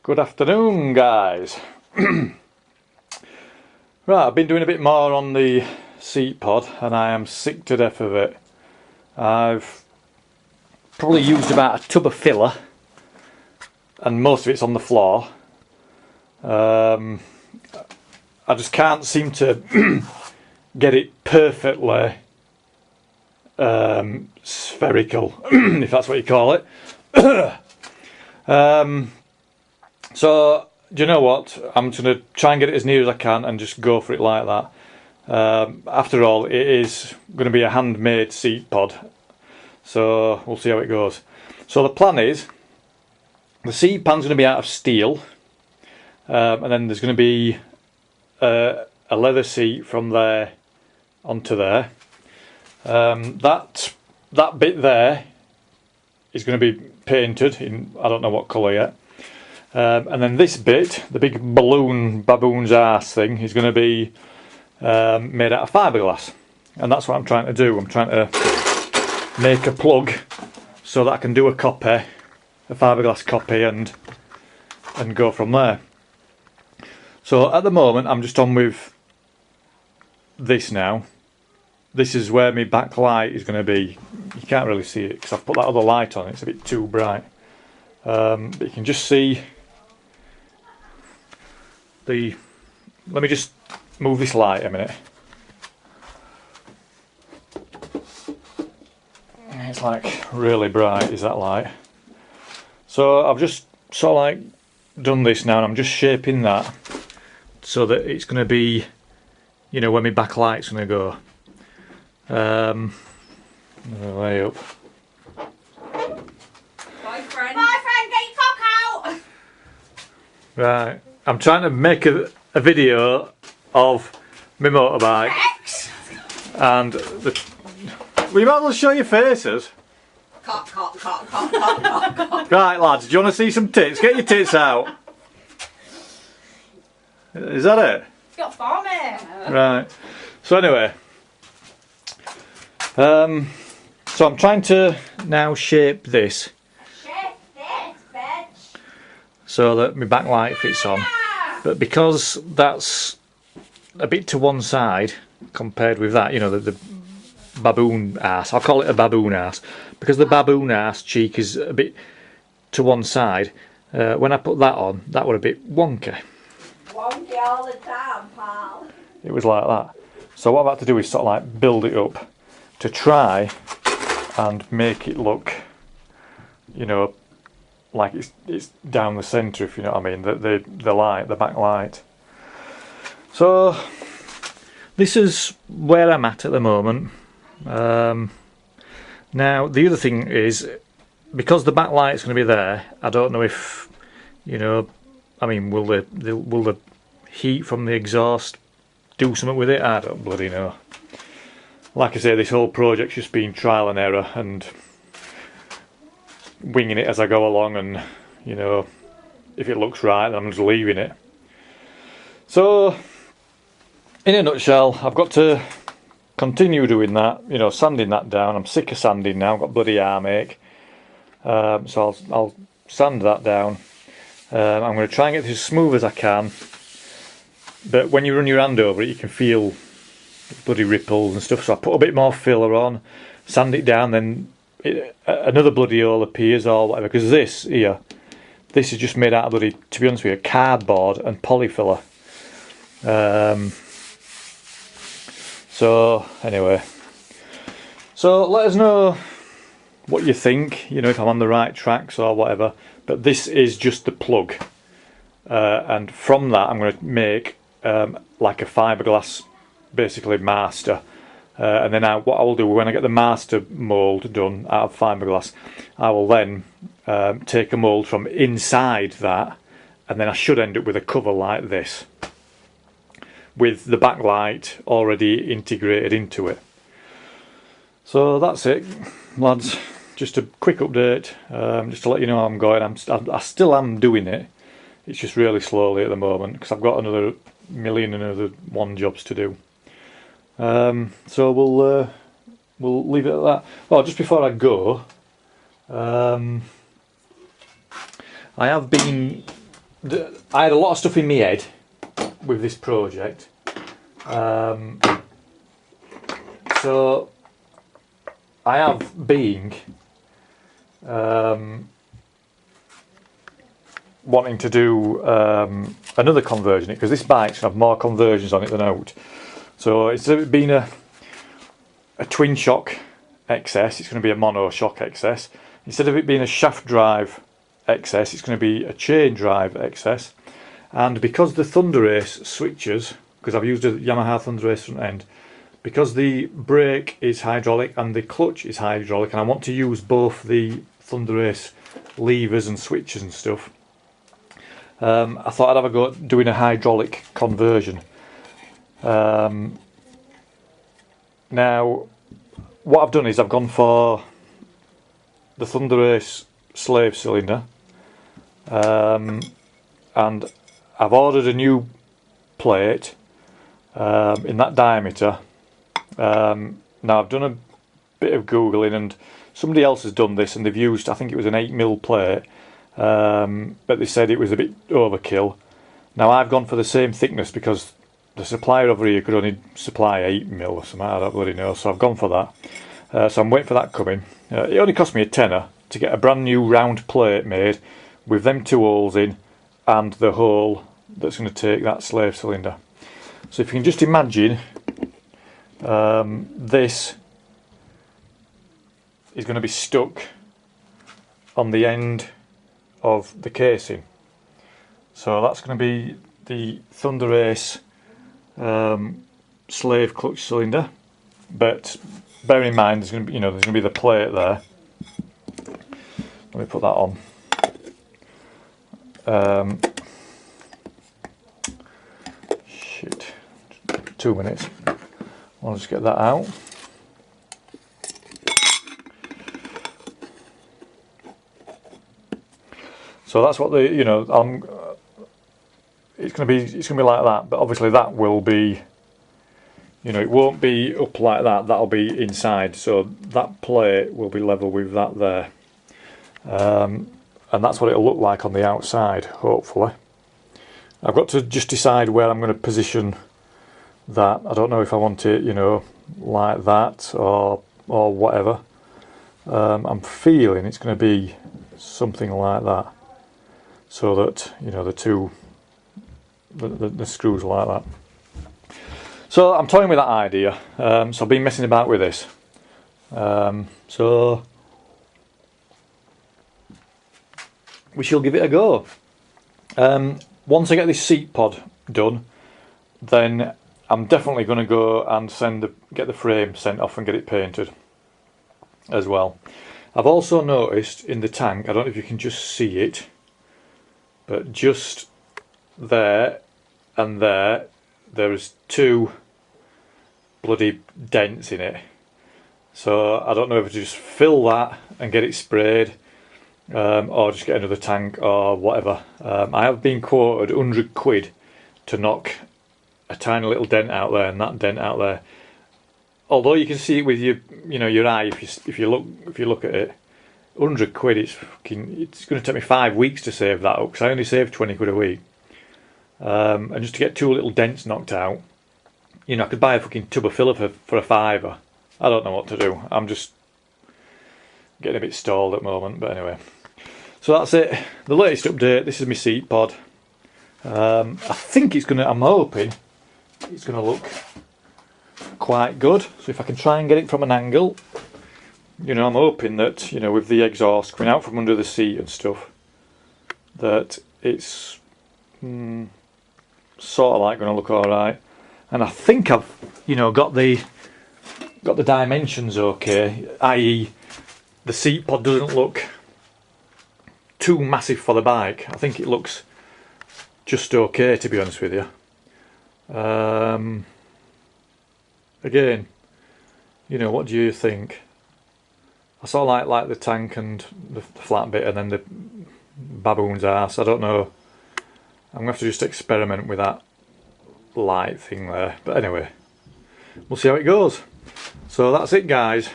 Good afternoon, guys. Right, I've been doing a bit more on the seat pod and I am sick to death of it. I've probably used about a tub of filler and most of it's on the floor. I just can't seem to get it perfectly spherical, if that's what you call it. So, do you know what? I'm just going to try and get it as near as I can and just go for it like that. After all, it is going to be a handmade seat pod, so we'll see how it goes. So the plan is, the seat pan's going to be out of steel, and then there's going to be a leather seat from there onto there. That bit there is going to be painted in, I don't know what colour yet. And then this bit, the big baboon's arse thing, is going to be made out of fiberglass, and that's what I'm trying to do. I'm trying to make a plug so that I can do a copy, a fiberglass copy, and go from there. So at the moment I'm just on with this now. This is where my backlight is going to be. You can't really see it because I've put that other light on. It's a bit too bright, but you can just see the. Let me just move this light a minute. It's like really bright, is that light? So I've just sort of like done this now, and I'm just shaping that so that it's going to be, you know, where my backlight's going to go. Way up. Boyfriend, get your cock out! Right, I'm trying to make a video of my motorbike, and well, you might as well show your faces. Cock. Right, lads, do you want to see some tits? Get your tits out. Is that it? It's got foam in. Right. So anyway, so I'm trying to now shape this so that my backlight fits on, but because that's a bit to one side compared with that, you know, the baboon arse, I'll call it a baboon arse, because the baboon arse cheek is a bit to one side. When I put that on, that were a bit wonky. Wonky all the time, pal. It was like that. So what I've had to do is sort of like build it up to try and make it look, you know, like it's down the centre, if you know what I mean, the light, the back light. So this is where I'm at the moment. Now the other thing is, because the backlight's going to be there, I don't know if, you know, I mean, will the heat from the exhaust do something with it? I don't bloody know. Like I say, this whole project's just been trial and error and winging it as I go along, and you know, if it looks right, then I'm just leaving it. So in a nutshell, I've got to continue doing that, you know, sanding that down. I'm sick of sanding now, I've got bloody arm ache. So I'll sand that down. I'm going to try and get this as smooth as I can, but when you run your hand over it, you can feel bloody ripples and stuff. So I put a bit more filler on, sand it down, then another bloody hole appears or whatever, because this here, this is just made out of bloody, to be honest with you, cardboard and polyfiller. So anyway, so let us know what you think, you know, if I'm on the right tracks or whatever. But this is just the plug, and from that I'm going to make like a fiberglass, basically master. And then what I will do when I get the master mould done out of fiberglass, I will then take a mould from inside that, and then I should end up with a cover like this, with the backlight already integrated into it. So that's it, lads. Just a quick update, just to let you know how I'm going. I still am doing it. It's just really slowly at the moment because I've got another million and another one jobs to do. So we'll leave it at that. Oh, just before I go, I have been I had a lot of stuff in my head with this project, so I have been wanting to do another conversion because this bike's going to have more conversions on it than out. So it's been a twin shock XS, it's going to be a mono shock XS. Instead of it being a shaft drive XS, it's going to be a chain drive XS. And because the Thunder Race switches, because I've used a Yamaha Thunder Race front end, because the brake is hydraulic and the clutch is hydraulic, and I want to use both the Thunder Race levers and switches and stuff, I thought I'd have a go at doing a hydraulic conversion. Now, what I've done is I've gone for the Thunder Race slave cylinder, and I've ordered a new plate in that diameter. Now I've done a bit of googling, and somebody else has done this, and they've used, I think it was an 8mm plate, but they said it was a bit overkill. Now I've gone for the same thickness because the supplier over here could only supply 8mm or something, I don't bloody know, so I've gone for that. So I'm waiting for that coming. It only cost me a tenner to get a brand new round plate made with them 2 holes in and the hole that's going to take that slave cylinder. So if you can just imagine, this is going to be stuck on the end of the casing. So that's going to be the Thunder Race slave clutch cylinder, but bear in mind there's going to be, there's going to be the plate there. Let me put that on. Shit, 2 minutes. I'll just get that out. So that's what the, it's going to be like that, but obviously that will be, it won't be up like that, that'll be inside, so that plate will be level with that there. And that's what it'll look like on the outside, hopefully. I've got to just decide where I'm going to position that. I don't know if I want it, like that or whatever. I'm feeling it's going to be something like that, so that the screws are like that. So I'm toying with that idea. So I've been messing about with this. So we shall give it a go. Once I get this seat pod done, then I'm definitely going to go and get the frame sent off and get it painted as well. I've also noticed in the tank, I don't know if you can just see it, but just there and there's 2 bloody dents in it. So I don't know if to just fill that and get it sprayed, or just get another tank or whatever. I have been quoted £100 to knock a tiny little dent out there and that dent out there. Although you can see it with your eye if you look at it, £100 it's going to take me 5 weeks to save that up, because I only save £20 a week. And just to get 2 little dents knocked out, I could buy a fucking tub of filler for a £5. I don't know what to do. I'm just getting a bit stalled at the moment, but anyway. So that's it. The latest update. This is my seat pod. I think I'm hoping it's gonna look quite good. So if I can try and get it from an angle, I'm hoping that, with the exhaust coming out from under the seat and stuff, that it's sort of like going to look alright. And I think I've got the dimensions okay, i.e. the seat pod doesn't look too massive for the bike. I think it looks just okay, to be honest with you. Again, what do you think? I sort of like the tank and the flat bit, and then the baboon's arse. I don't know. I'm going to have to just experiment with that light thing there. But anyway, we'll see how it goes. So that's it, guys.